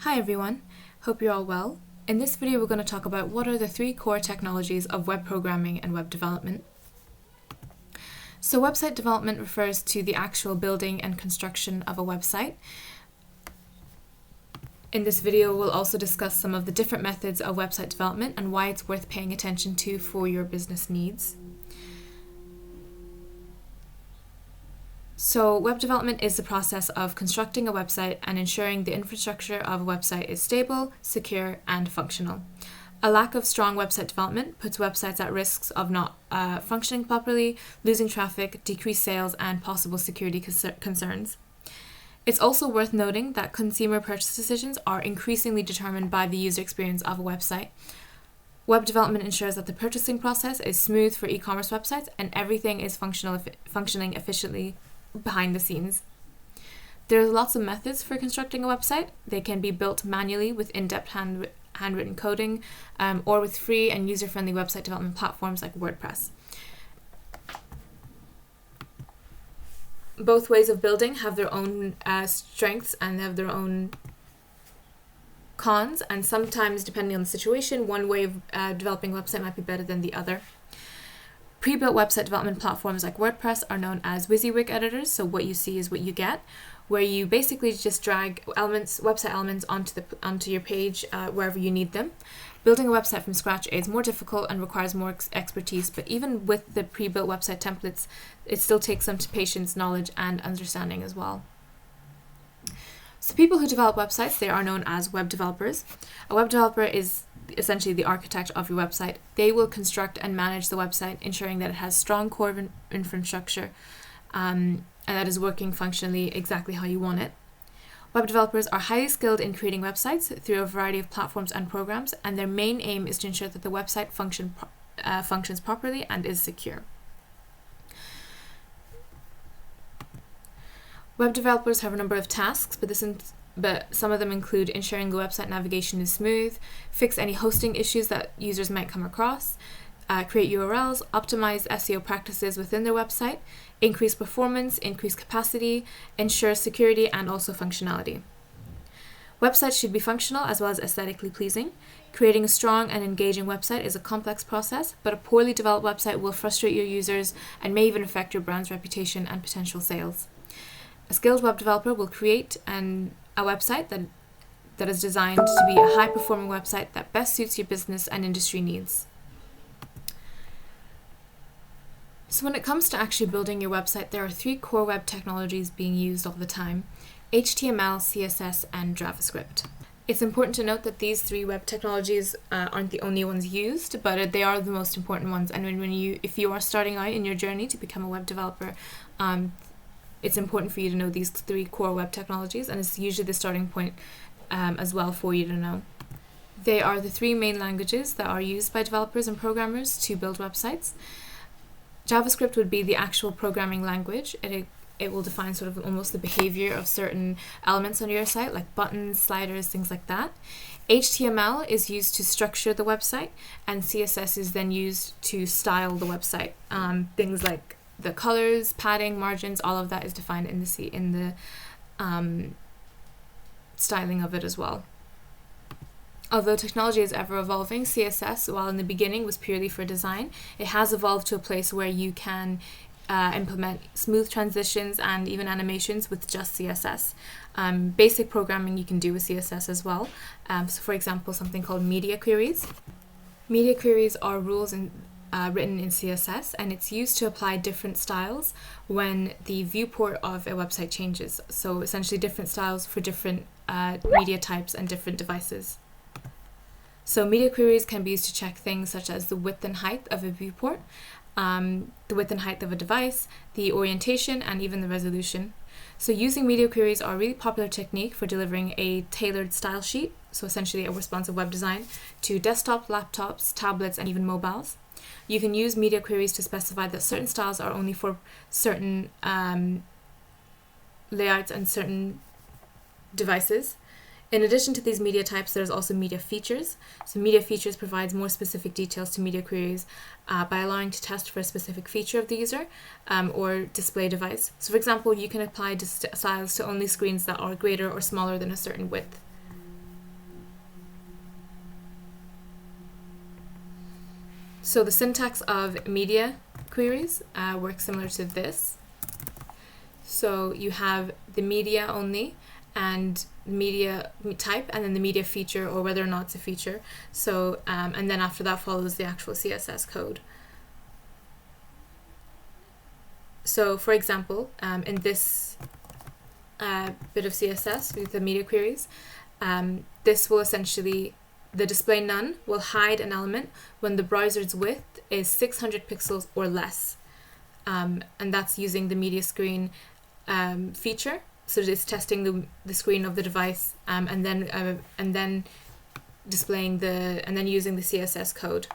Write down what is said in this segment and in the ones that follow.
Hi everyone, hope you're all well. In this video we're going to talk about what are the three core technologies of web programming and web development. So website development refers to the actual building and construction of a website. In this video we'll also discuss some of the different methods of website development and why it's worth paying attention to for your business needs. So web development is the process of constructing a website and ensuring the infrastructure of a website is stable, secure, and functional. A lack of strong website development puts websites at risks of not functioning properly, losing traffic, decreased sales, and possible security concerns. It's also worth noting that consumer purchase decisions are increasingly determined by the user experience of a website. Web development ensures that the purchasing process is smooth for e-commerce websites and everything is functioning efficiently behind the scenes. There's lots of methods for constructing a website. They can be built manually with in-depth handwritten coding or with free and user-friendly website development platforms like WordPress. Both ways of building have their own strengths and have their own cons, and sometimes depending on the situation, one way of developing a website might be better than the other. Pre-built website development platforms like WordPress are known as WYSIWYG editors, so what you see is what you get, where you basically just drag website elements onto your page wherever you need them. Building a website from scratch is more difficult and requires more expertise, but even with the pre-built website templates, it still takes some patience, knowledge, and understanding as well. So people who develop websites, they are known as web developers. A web developer is essentially the architect of your website. They will construct and manage the website, ensuring that it has strong core infrastructure and that is working functionally exactly how you want it. Web developers are highly skilled in creating websites through a variety of platforms and programs, and their main aim is to ensure that the website functions properly and is secure. Web developers have a number of tasks, but some of them include ensuring the website navigation is smooth, fix any hosting issues that users might come across, create URLs, optimize SEO practices within their website, increase performance, increase capacity, ensure security, and also functionality. Websites should be functional as well as aesthetically pleasing. Creating a strong and engaging website is a complex process, but a poorly developed website will frustrate your users and may even affect your brand's reputation and potential sales. A skilled web developer will create a website that is designed to be a high-performing website that best suits your business and industry needs. So when it comes to actually building your website, there are three core web technologies being used all the time: HTML, CSS, and JavaScript. It's important to note that these three web technologies aren't the only ones used, but they are the most important ones. And if you are starting out in your journey to become a web developer, it's important for you to know these three core web technologies, and it's usually the starting point as well for you to know. They are the three main languages that are used by developers and programmers to build websites. JavaScript would be the actual programming language. It will define sort of almost the behavior of certain elements on your site, like buttons, sliders, things like that. HTML is used to structure the website, and CSS is then used to style the website. Things like the colors, padding, margins, all of that is defined in the styling of it as well. Although technology is ever evolving, CSS, while in the beginning was purely for design, it has evolved to a place where you can implement smooth transitions and even animations with just CSS. Basic programming you can do with CSS as well. So for example, something called media queries. Media queries are rules written in CSS, and it's used to apply different styles when the viewport of a website changes. So essentially different styles for different media types and different devices. So media queries can be used to check things such as the width and height of a viewport, the width and height of a device, the orientation, and even the resolution. So using media queries are a really popular technique for delivering a tailored style sheet, so essentially a responsive web design, to desktop, laptops, tablets, and even mobiles. You can use media queries to specify that certain styles are only for certain layouts and certain devices. In addition to these media types, there's also media features. So media features provides more specific details to media queries by allowing to test for a specific feature of the user or display device. So for example, you can apply styles to only screens that are greater or smaller than a certain width. So the syntax of media queries works similar to this. So you have the media only and media type, and then the media feature, or whether or not it's a feature. So and then after that follows the actual CSS code. So for example, in this bit of CSS with the media queries, this will essentially, the display none will hide an element when the browser's width is 600 pixels or less. And that's using the media screen feature. So it's testing the screen of the device and then displaying and then using the CSS code.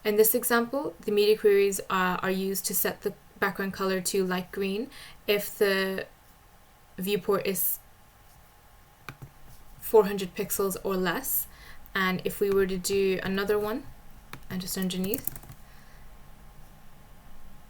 In this example, the media queries are used to set the background color to light green if the viewport is 400 pixels or less. And if we were to do another one, and just underneath,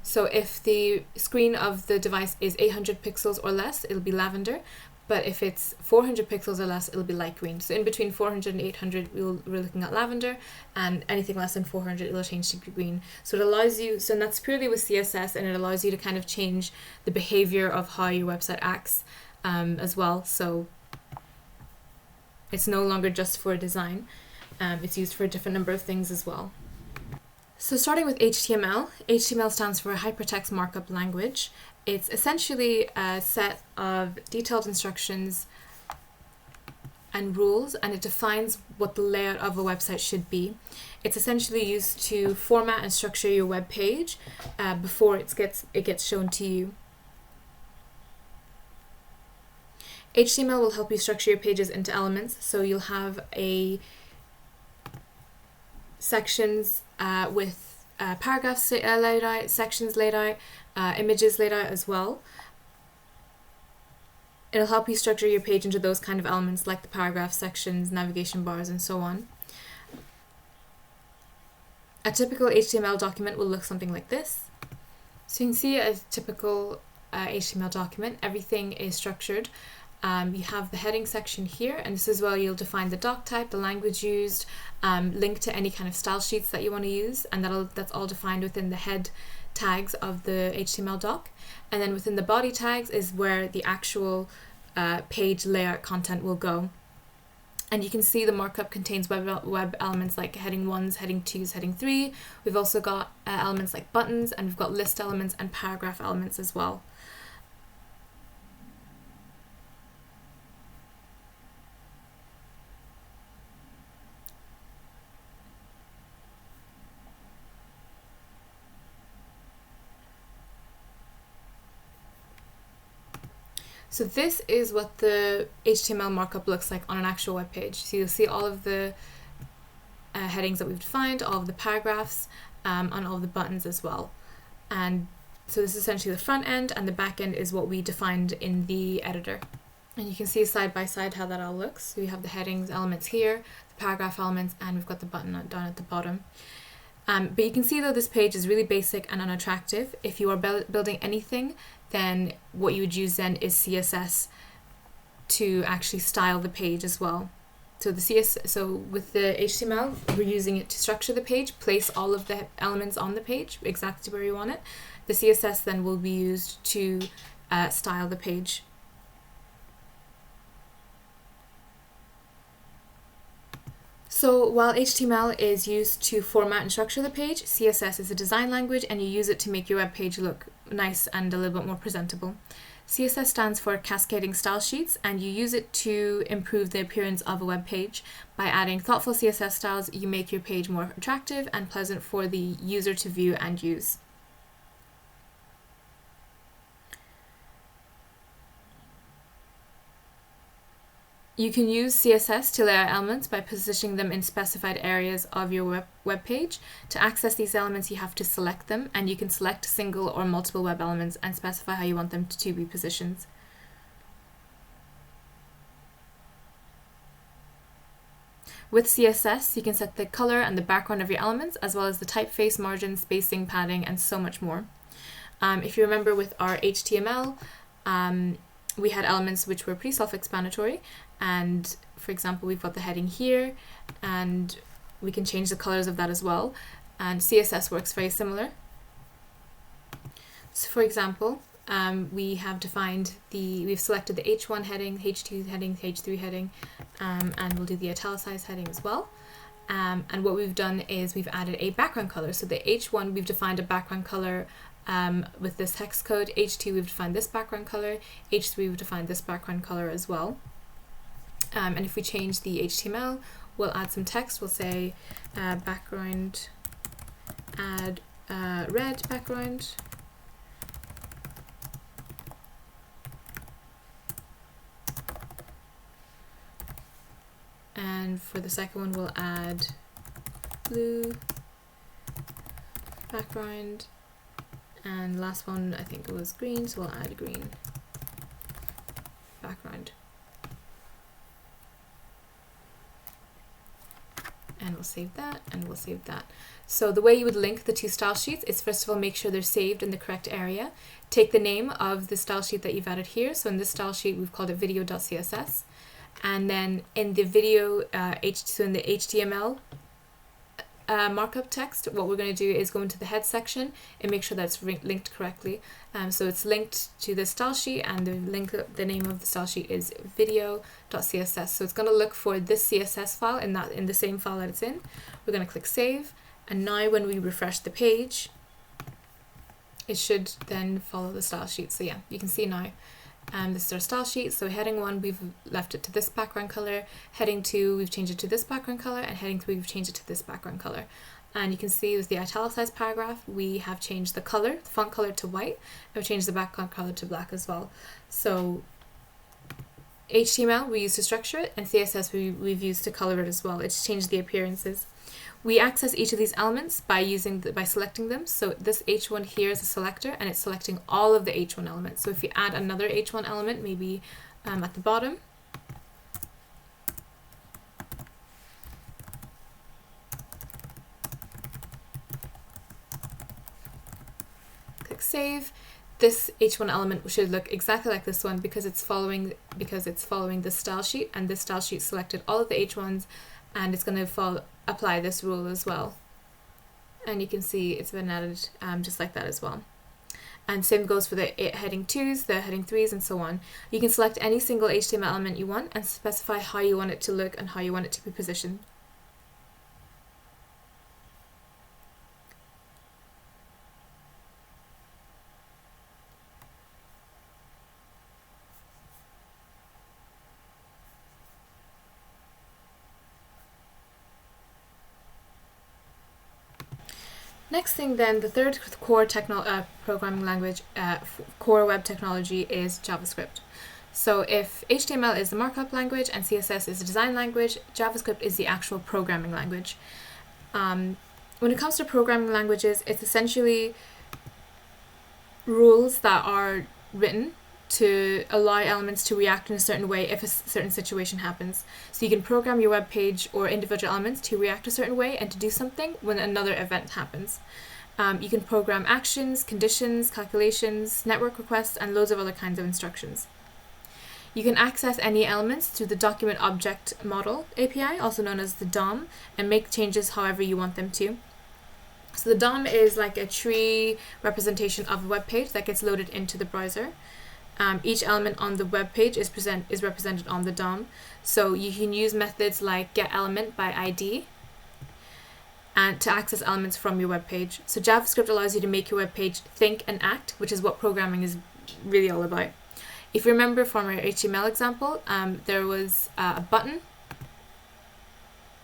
so if the screen of the device is 800 pixels or less, it'll be lavender. But if it's 400 pixels or less, it'll be light green. So in between 400 and 800, we're looking at lavender, and anything less than 400, it'll change to green. So it allows you, and that's purely with CSS, and it allows you to kind of change the behavior of how your website acts as well. So it's no longer just for design. It's used for a different number of things as well. So starting with HTML, HTML stands for Hypertext Markup Language. It's essentially a set of detailed instructions and rules, and it defines what the layout of a website should be. It's essentially used to format and structure your web page before it gets shown to you. HTML will help you structure your pages into elements, so you'll have sections with paragraphs laid out, sections laid out, images laid out as well. It'll help you structure your page into those kind of elements like the paragraphs, sections, navigation bars, and so on. A typical HTML document will look something like this. So you can see a typical HTML document. Everything is structured. You have the heading section here, and this is where you'll define the doc type, the language used, link to any kind of style sheets that you want to use, and that's all defined within the head tags of the HTML doc. And then within the body tags is where the actual page layout content will go. And you can see the markup contains web elements like heading 1s, heading 2s, heading 3. We've also got elements like buttons, and we've got list elements and paragraph elements as well. So this is what the HTML markup looks like on an actual web page. So you'll see all of the headings that we've defined, all of the paragraphs, and all of the buttons as well. And so this is essentially the front end, and the back end is what we defined in the editor. And you can see side by side how that all looks. So we have the headings elements here, the paragraph elements, and we've got the button down at the bottom. But you can see though this page is really basic and unattractive. If you are building anything, then what you would use then is CSS to actually style the page as well. So with the HTML, we're using it to structure the page, place all of the elements on the page exactly where you want it. The CSS then will be used to style the page. So while HTML is used to format and structure the page, CSS is a design language, and you use it to make your web page look nice and a little bit more presentable. CSS stands for Cascading Style Sheets, and you use it to improve the appearance of a web page. By adding thoughtful CSS styles, you make your page more attractive and pleasant for the user to view and use. You can use CSS to lay out elements by positioning them in specified areas of your web page. To access these elements, you have to select them, and you can select single or multiple web elements and specify how you want them to be positioned. With CSS, you can set the color and the background of your elements, as well as the typeface, margin, spacing, padding, and so much more. If you remember with our HTML, we had elements which were pretty self-explanatory, and for example we've got the heading here, and we can change the colors of that as well, and CSS works very similar. So for example, we've selected the H1 heading, H2 heading, H3 heading, and we'll do the italicized heading as well. And what we've done is we've added a background color. So the H1, we've defined a background color with this hex code. H2, we've defined this background color. H3, we've defined this background color as well. And if we change the HTML, we'll add some text. We'll say background, add red background. And for the second one, we'll add blue background. And last one, I think it was green, so we'll add green background. And we'll save that, and we'll save that. So the way you would link the two style sheets is, first of all, make sure they're saved in the correct area. Take the name of the style sheet that you've added here. So in this style sheet, we've called it video.css. And then in the video, so in the HTML markup text, what we're going to do is go into the head section and make sure that's linked correctly. So it's linked to the style sheet, and the name of the style sheet is video.css. So it's going to look for this CSS file in the same file that it's in. We're going to click save, and now when we refresh the page, it should then follow the style sheet. So yeah, you can see now. This is our style sheet. So heading 1, we've left it to this background color. Heading 2, we've changed it to this background color. And heading 3, we've changed it to this background color. And you can see with the italicized paragraph, we have changed the color, the font color to white, and we've changed the background color to black as well. So HTML we use to structure it, and CSS we've used to color it as well. It's changed the appearances. We access each of these elements by selecting them. So this H1 here is a selector, and it's selecting all of the H1 elements. So if you add another H1 element, maybe at the bottom, click save. This H1 element should look exactly like this one because it's following the style sheet, and this style sheet selected all of the H1s, and it's going to apply this rule as well. And you can see it's been added just like that as well. And same goes for the heading 2s, the heading 3s, and so on. You can select any single HTML element you want and specify how you want it to look and how you want it to be positioned. Next thing then, the third core programming language, core web technology is JavaScript. So if HTML is the markup language and CSS is the design language, JavaScript is the actual programming language. When it comes to programming languages, it's essentially rules that are written to allow elements to react in a certain way if a certain situation happens. So you can program your web page or individual elements to react a certain way and to do something when another event happens. You can program actions, conditions, calculations, network requests, and loads of other kinds of instructions. You can access any elements through the Document Object Model API, also known as the DOM, and make changes however you want them to. So the DOM is like a tree representation of a web page that gets loaded into the browser. Each element on the web page is represented on the DOM. So you can use methods like getElementById and to access elements from your web page. So JavaScript allows you to make your web page think and act, which is what programming is really all about. If you remember from our HTML example, there was a button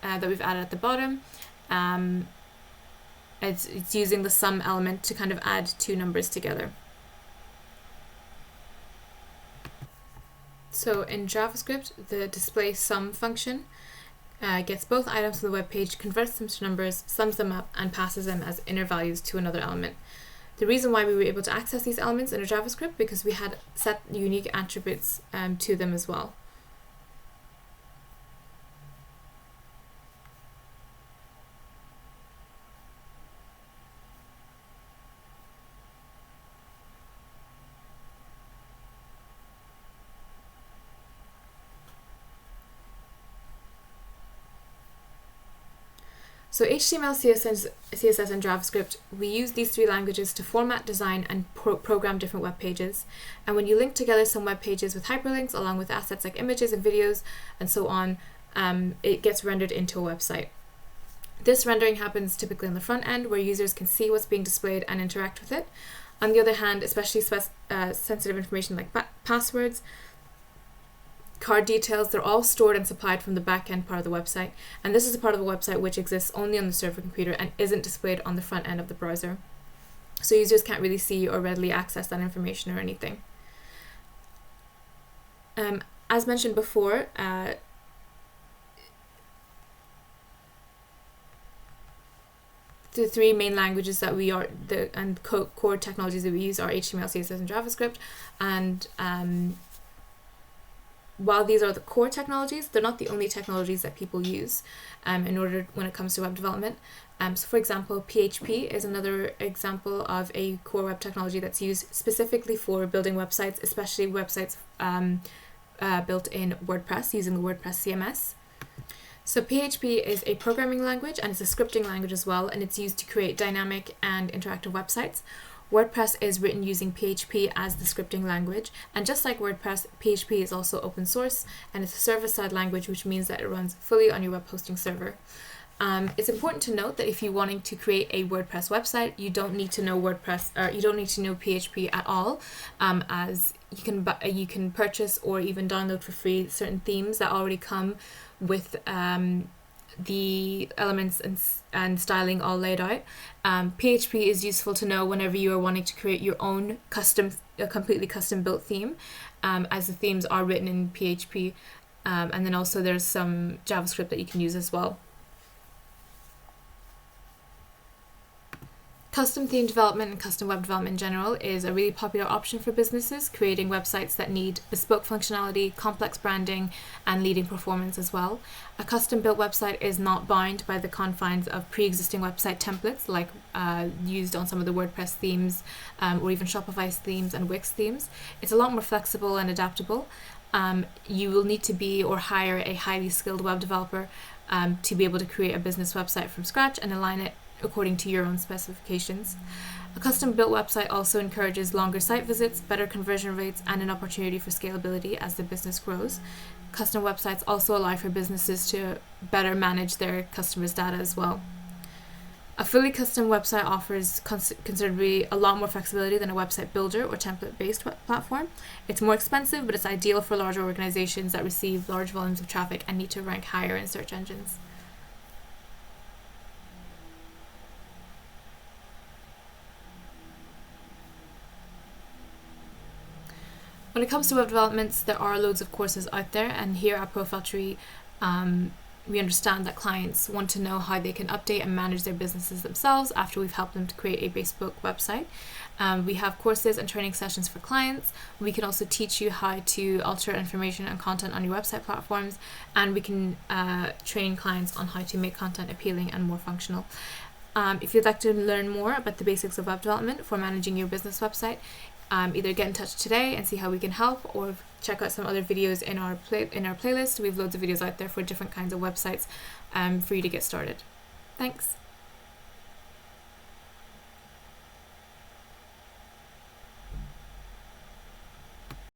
that we've added at the bottom. It's using the sum element to kind of add two numbers together. So in JavaScript, the display sum function gets both items from the web page, converts them to numbers, sums them up, and passes them as inner values to another element. The reason why we were able to access these elements in our JavaScript because we had set unique attributes to them as well. So HTML, CSS, and JavaScript, we use these three languages to format, design, and program different web pages. And when you link together some web pages with hyperlinks, along with assets like images and videos, and so on, it gets rendered into a website. This rendering happens typically on the front end, where users can see what's being displayed and interact with it. On the other hand, especially sensitive information like passwords, card details, they're all stored and supplied from the back-end part of the website, and this is a part of the website which exists only on the server computer and isn't displayed on the front end of the browser. So users can't really see or readily access that information or anything. As mentioned before, the three main languages that we are, core technologies that we use are HTML, CSS, and JavaScript, and while these are the core technologies, they're not the only technologies that people use when it comes to web development. So for example, PHP is another example of a core web technology that's used specifically for building websites, especially websites built in WordPress using the WordPress CMS. So PHP is a programming language and it's a scripting language as well, and it's used to create dynamic and interactive websites. WordPress is written using PHP as the scripting language, and just like WordPress, PHP is also open source and it's a server-side language, which means that it runs fully on your web hosting server. It's important to note that if you're wanting to create a WordPress website, you don't need to know WordPress, or you don't need to know PHP at all, as you can purchase or even download for free certain themes that already come with the elements and styling all laid out. PHP is useful to know whenever you are wanting to create your own completely custom built theme, as the themes are written in PHP, and then also there's some JavaScript that you can use as well. Custom theme development and custom web development in general is a really popular option for businesses, creating websites that need bespoke functionality, complex branding, and leading performance as well. A custom built website is not bound by the confines of pre-existing website templates like used on some of the WordPress themes, or even Shopify's themes and Wix themes. It's a lot more flexible and adaptable. You will need to be or hire a highly skilled web developer to be able to create a business website from scratch and align it according to your own specifications. A custom-built website also encourages longer site visits, better conversion rates, and an opportunity for scalability as the business grows. Custom websites also allow for businesses to better manage their customers' data as well. A fully custom website offers considerably a lot more flexibility than a website builder or template-based platform. It's more expensive, but it's ideal for larger organizations that receive large volumes of traffic and need to rank higher in search engines. When it comes to web developments, there are loads of courses out there, and here at ProfileTree, we understand that clients want to know how they can update and manage their businesses themselves after we've helped them to create a bespoke website. We have courses and training sessions for clients. We can also teach you how to alter information and content on your website platforms, and we can train clients on how to make content appealing and more functional. If you'd like to learn more about the basics of web development for managing your business website, either get in touch today and see how we can help, or check out some other videos in our playlist. We have loads of videos out there for different kinds of websites for you to get started. Thanks.